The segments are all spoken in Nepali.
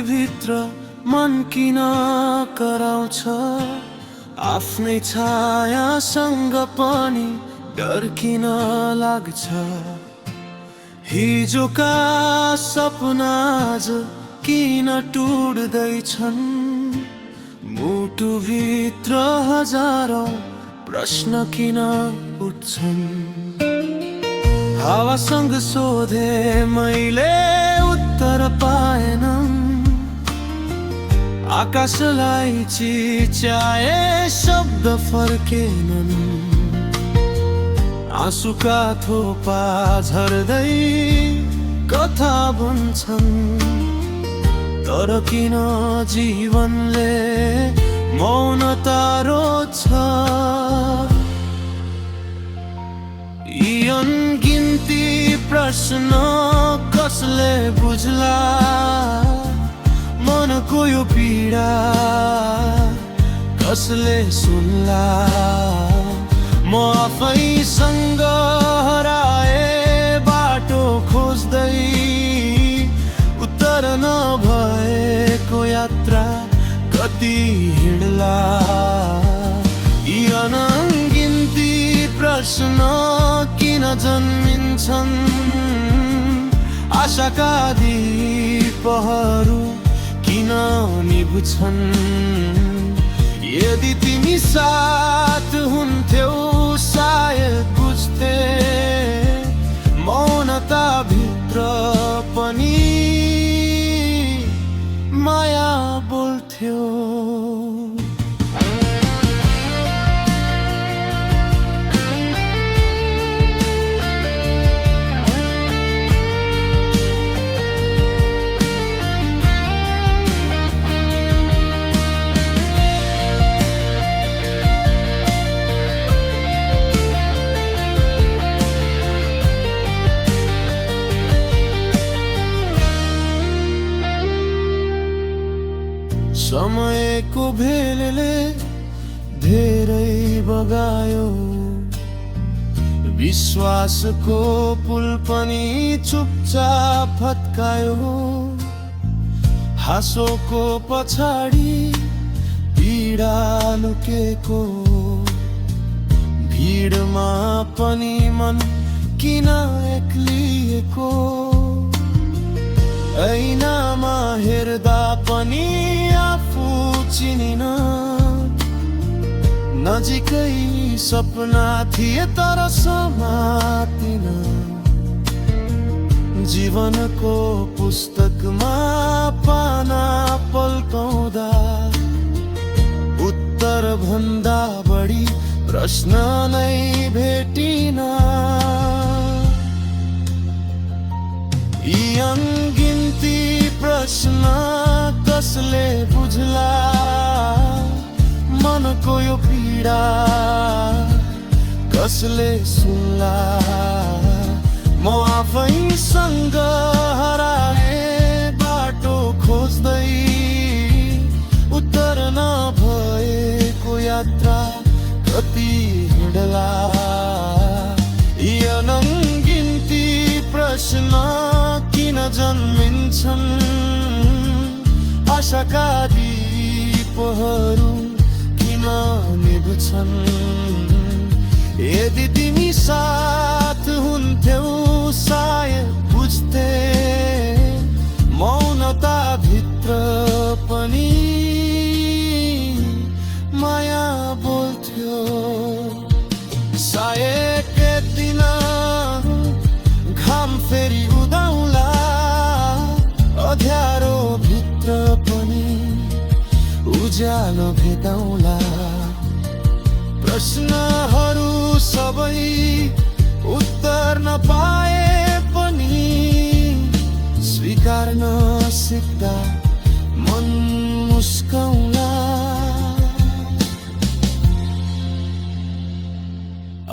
भित्र मन किन कराउँछ आफ्नै छायासँग पनि डर किन लाग्छ हिजोका सपना आज किन टुट्दैछन् मुटु भित्र हजारौं प्रश्न किन उठ्छन् हावासँग सोधे मैले उत्तर पाएन आकाशलाई चिच्याए शब्द फर्केनन् आँसुका थोपा झर्दै कथा बन्छन् तर किन जीवनले मौनता रोज्छ यी अनगिन्ती प्रश्न कसले बुझ्ला मनको यो पीडा कसले सुन्ला म आफैसँग हराए बाटो खोज्दै उत्तर नभएको यात्रा कति हिँड्ला यी अनगिन्ती प्रश्न किन जन्मिन्छन् आशाका दीपहरू किन निभुछन् यदि तिमी साथ हुन्थ्यौ सायद बुझ्थे मौनता भित्र पनि माया बोल्थ्यो समयको भेलले धेरै बगायो विश्वासको पुल पनि चुपचाप फत्कायो हाँसोको पछाडि पीडा लुकेको भिडमा पनि मन किन एक्लिएको ऐनामा हेर्दा पनि आफू चिनिन नजिकै सपना थिए तर समातिन जीवनको पुस्तकमा पाना पल्काउँदा उत्तर भन्दा बढी प्रश्न नै भेटिन यी अनगिन्ती प्रश्न कसले बुझ्ला मनको यो पीडा कसले सुन्ला म आफैसँग हराए बाटो खोज्दै उत्तर नभएको यात्रा कति हिँड्ला यी अनगिन्ती प्रश्न किन जन्मिन्छन् आशाका दीपहरू किन निभुछन् यदि तिमी साथ हुन्थ्यौ सायद बुझ्थे मौनता भित्र पनि माया बोल्थ्यो सायद दिन घाम फेरि उदाउला अँध्यारो भित्र पनि उज्यालो भेटाउला प्रश्नहरू सबै उत्तर नपाए पनि स्वीकार्न सिक्दा मन मुस्काउला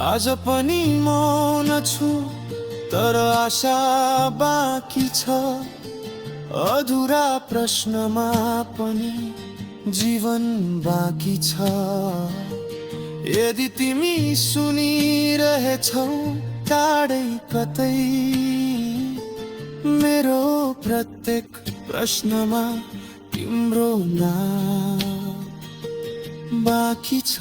आज पनि मौन छु तर आशा बाँकी छ अधुरा प्रश्नमा पनि जीवन बाँकी छ यदि तिमी सुनिरहेछौ टाढै कतै मेरो प्रत्येक प्रश्नमा तिम्रो नाम बाँकी छ।